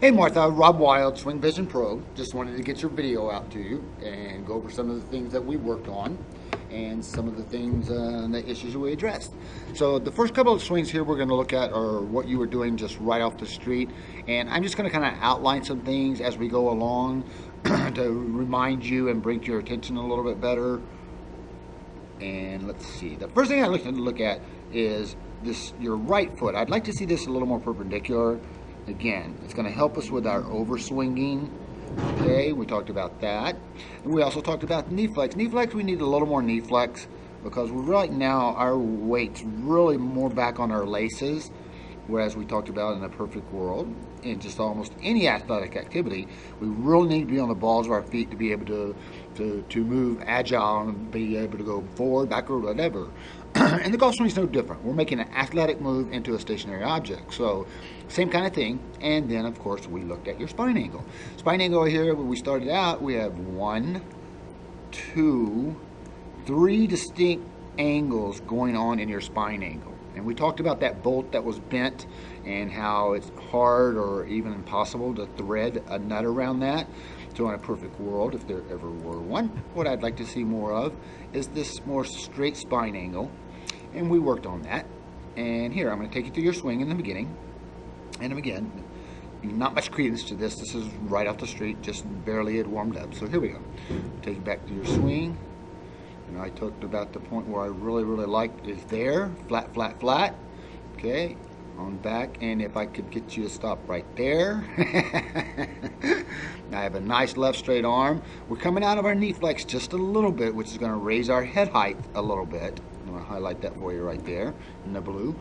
Hey Martha, Rob Wild, Swing Vision Pro. Just wanted to get your video out to you and go over some of the things that we worked on and some of the things, the issues we addressed. So the first couple of swings here we're going to look at are what you were doing just right off the street. And I'm just going to kind of outline some things as we go along to remind you and bring to your attention a little bit better. And let's see, the first thing I'd like to look at is this, your right foot. I'd like to see this a little more perpendicular. Again, it's going to help us with our overswinging. Okay, we talked about that. And we also talked about knee flex. Knee flex, we need a little more knee flex because right now our weight's really more back on our laces, whereas we talked about in a perfect world, in just almost any athletic activity, we really need to be on the balls of our feet to be able to move agile and be able to go forward, backward, whatever. And the golf swing is no different. We're making an athletic move into a stationary object. So same kind of thing. And then, of course, we looked at your spine angle. Spine angle here, when we started out, we have 1, 2, 3 distinct angles going on in your spine angle. And we talked about that bolt that was bent and how it's hard or even impossible to thread a nut around that. So in a perfect world, if there ever were one, what I'd like to see more of is this more straight spine angle. And we worked on that. And here, I'm going to take you through your swing in the beginning. And again, not much credence to this. This is right off the street, just barely had warmed up. So here we go. Take you back to your swing. And I talked about the point where I really like is there, flat, flat, flat. Okay, on back, and if I could get you to stop right there. I have a nice left straight arm. We're coming out of our knee flex just a little bit, which is going to raise our head height a little bit. I'm going to highlight that for you right there in the blue.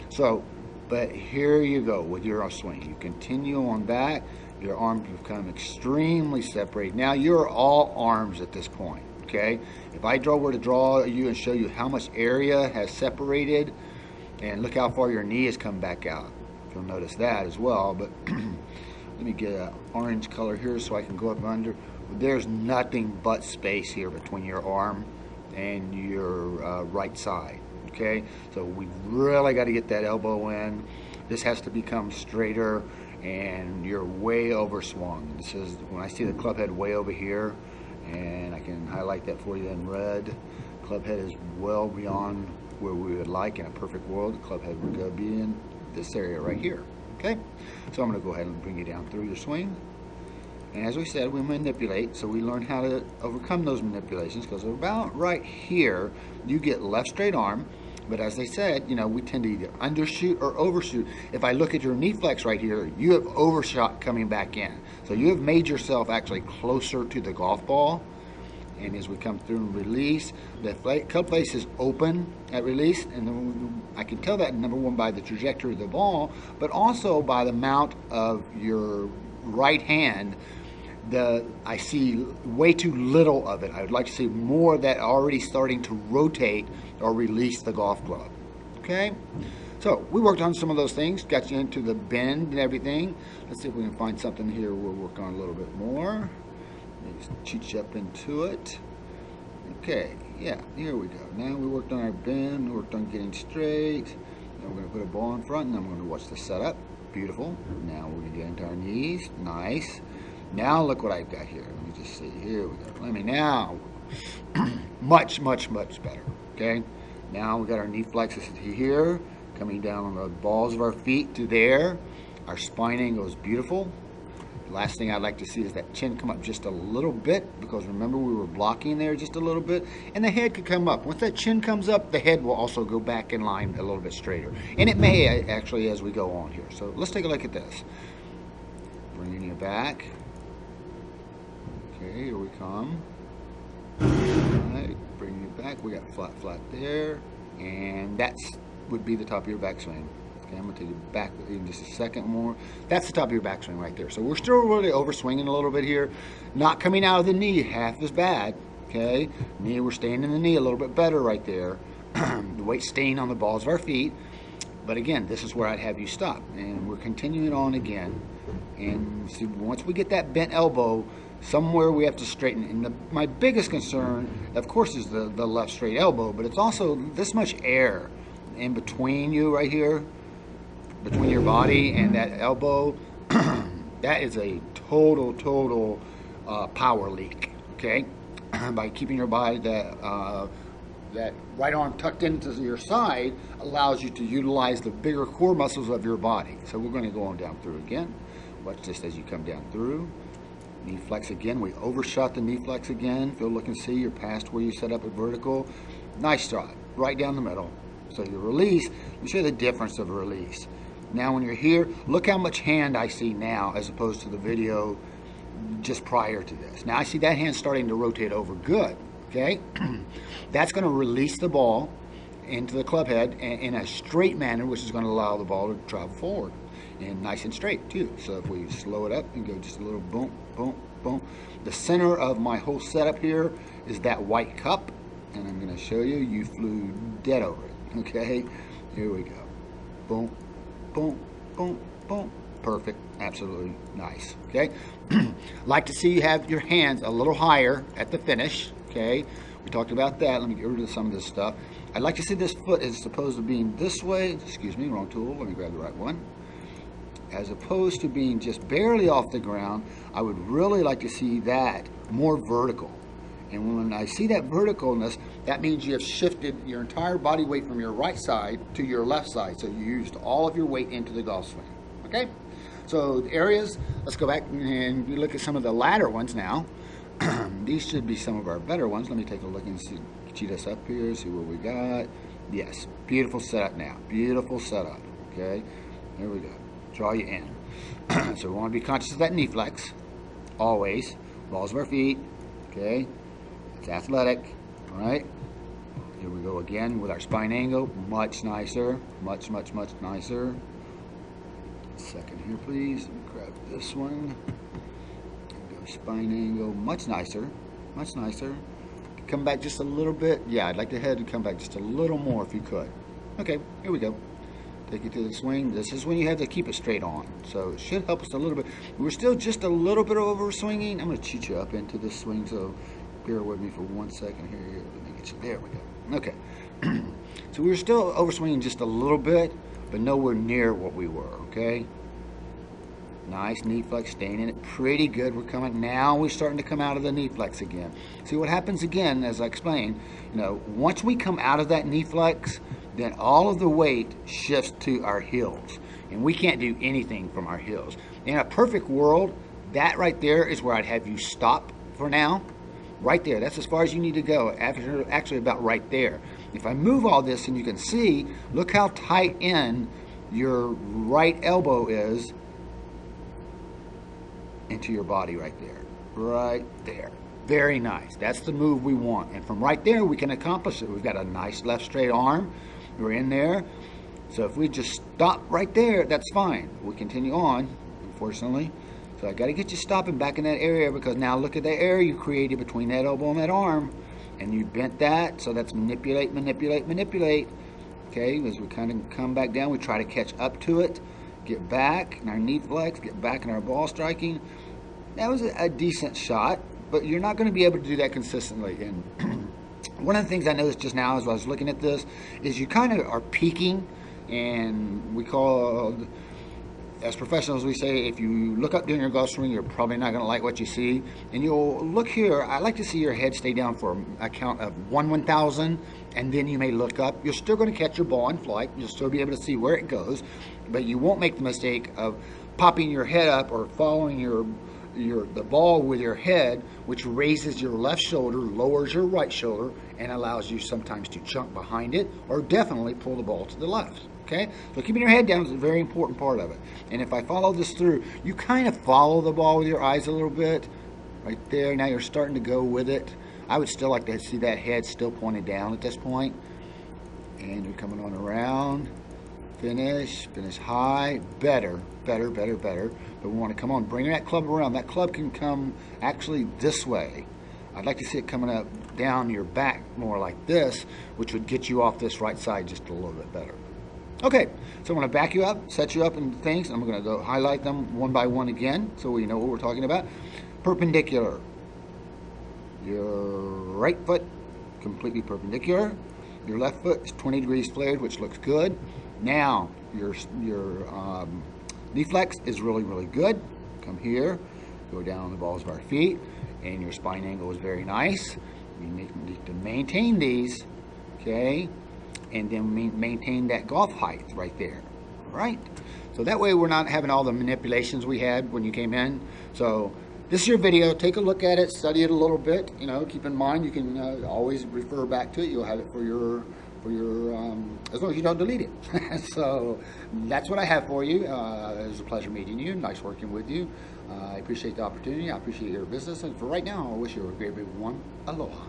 So, but here you go with your swing. You continue on back. Your arms become extremely separated. Now you're all arms at this point. Okay, if I were to draw you and show you how much area has separated, and look how far your knee has come back out. You'll notice that as well. But let me get an orange color here so I can go up under. There's nothing but space here between your arm and your right side. Okay, so we really got to get that elbow in. This has to become straighter, and you're way overswung. This is when I see the club head way over here. And I can highlight that for you in red. Club head is well beyond where we would like in a perfect world. The club head would go be in this area right here. Okay, so I'm going to go ahead and bring you down through your swing. And as we said, we manipulate, so we learn how to overcome those manipulations because about right here, you get left straight arm. But as they said, you know, we tend to either undershoot or overshoot. If I look at your knee flex right here, you have overshot coming back in. So you have made yourself actually closer to the golf ball. And as we come through and release, the club face is open at release. And then I can tell that, number one, by the trajectory of the ball, but also by the mount of your right hand. I see way too little of it. I would like to see more of that already starting to rotate or release the golf club. Okay, so we worked on some of those things, got you into the bend and everything. Let's see if we can find something here we'll work on a little bit more. Just cheat you up into it. Okay, yeah, here we go. Now we worked on our bend, we worked on getting straight. Now we're going to put a ball in front, and then we're going to watch the setup. Beautiful. Now we're going to get into our knees. Nice. Now look what I've got here. Let me just see. Here we go. Let me now. much better. Okay. Now we got our knee flexes here, coming down on the balls of our feet to there. Our spine angle is beautiful. The last thing I'd like to see is that chin come up just a little bit, because remember we were blocking there just a little bit, and the head could come up. Once that chin comes up, the head will also go back in line a little bit straighter. And it may actually as we go on here. So let's take a look at this. Bringing you back. Okay, here we come. All right, bring you back. We got flat, flat there. And that's would be the top of your backswing. Okay, I'm going to take you back in just a second more. That's the top of your backswing right there. So we're still really overswinging a little bit here. Not coming out of the knee half as bad. Okay, knee, we're staying in the knee a little bit better right there. The weight staying on the balls of our feet. But again, this is where I'd have you stop. And we're continuing on again. And see, once we get that bent elbow, somewhere we have to straighten. And my biggest concern, of course, is the left straight elbow, but it's also this much air in between you right here, between your body and that elbow. That is a total power leak, okay? By keeping your body that right arm tucked into your side allows you to utilize the bigger core muscles of your body. So we're going to go on down through again. Watch this as you come down through. Knee flex again. We overshot the knee flex again. Feel, look, and see. You're past where you set up at vertical. Nice stride. Right down the middle. So your release, let me show you the difference of release. Now when you're here, look how much hand I see now as opposed to the video just prior to this. Now I see that hand starting to rotate over. Good. Okay? That's going to release the ball into the club head in a straight manner, which is going to allow the ball to travel forward. And nice and straight too. So if we slow it up and go just a little boom, boom, boom. The center of my whole setup here is that white cup. And I'm going to show you, you flew dead over it. Okay? Here we go. Boom, boom, boom, boom. Perfect. Absolutely nice. Okay? Like to see you have your hands a little higher at the finish. Okay? We talked about that. Let me get rid of some of this stuff. I'd like to see this foot is supposed to be this way. Excuse me, wrong tool. Let me grab the right one. As opposed to being just barely off the ground, I would really like to see that more vertical. And when I see that verticalness, that means you have shifted your entire body weight from your right side to your left side. So you used all of your weight into the golf swing. Okay? So the areas, let's go back and look at some of the latter ones now. These should be some of our better ones. Let me take a look and see, cheat us up here, see what we got. Yes, beautiful setup now. Beautiful setup. Okay? There we go. Draw you in. So we want to be conscious of that knee flex. Always. Balls of our feet. Okay? It's athletic. Alright? Here we go again with our spine angle. Much nicer. Much nicer. Second here, please. Let me grab this one. Go spine angle. Much nicer. Much nicer. Come back just a little bit. Yeah, I'd like the head to come back just a little more if you could. Okay, here we go. Take it to the swing. This is when you have to keep it straight on. So it should help us a little bit. We're still just a little bit over swinging. I'm going to cheat you up into this swing, so bear with me for 1 second here. Let me get you. There we go. Okay. So we were still over swinging just a little bit, but nowhere near what we were, okay? Nice knee flex, staying in it pretty good. We're coming, now we're starting to come out of the knee flex again. See what happens again, as I explained, once we come out of that knee flex, then all of the weight shifts to our heels. And we can't do anything from our heels. In a perfect world, that right there is where I'd have you stop for now. Right there, that's as far as you need to go. Actually about right there. If I move all this and you can see, look how tight in your right elbow is into your body right there. Right there. Very nice. That's the move we want. And from right there, we can accomplish it. We've got a nice left straight arm. We're in there. So if we just stop right there, that's fine. We continue on, unfortunately. So I got to get you stopping back in that area, because now look at the area you created between that elbow and that arm. And you bent that, so that's manipulate, manipulate, manipulate. Okay, as we kind of come back down, we try to catch up to it. Get back in our knee flex, get back in our ball striking. That was a decent shot, but you're not going to be able to do that consistently. And one of the things I noticed just now as I was looking at this is you kind of are peaking, and we call, as professionals, we say if you look up during your golf swing, you're probably not going to like what you see. And you'll look here. I like to see your head stay down for a count of 1/1000, and then you may look up. You're still going to catch your ball in flight. You'll still be able to see where it goes, but you won't make the mistake of popping your head up or following the ball with your head, which raises your left shoulder, lowers your right shoulder, and allows you sometimes to chunk behind it or definitely pull the ball to the left. Okay, so keeping your head down is a very important part of it. And if I follow this through, you kind of follow the ball with your eyes a little bit. Right there, now you're starting to go with it. I would still like to see that head still pointed down at this point. And you're coming on around. Finish high, better. But we want to come on, bring that club around. That club can come actually this way. I'd like to see it coming up down your back more like this, which would get you off this right side just a little bit better. Okay, so I'm going to back you up, set you up into things. I'm going to go highlight them one by one again so we know what we're talking about. Perpendicular. Your right foot completely perpendicular. Your left foot is 20 degrees flared, which looks good. Now, your knee flex is really good. come here, go down the balls of our feet, and your spine angle is very nice. You need to maintain these, okay, and then maintain that golf height right there, right? So that way we're not having all the manipulations we had when you came in. So this is your video. Take a look at it, study it a little bit. You know, keep in mind you can always refer back to it. You'll have it for your as long as you don't delete it. So that's what I have for you. It was a pleasure meeting you. Nice working with you. I appreciate the opportunity. I appreciate your business. And for right now, I wish you a great one. Aloha.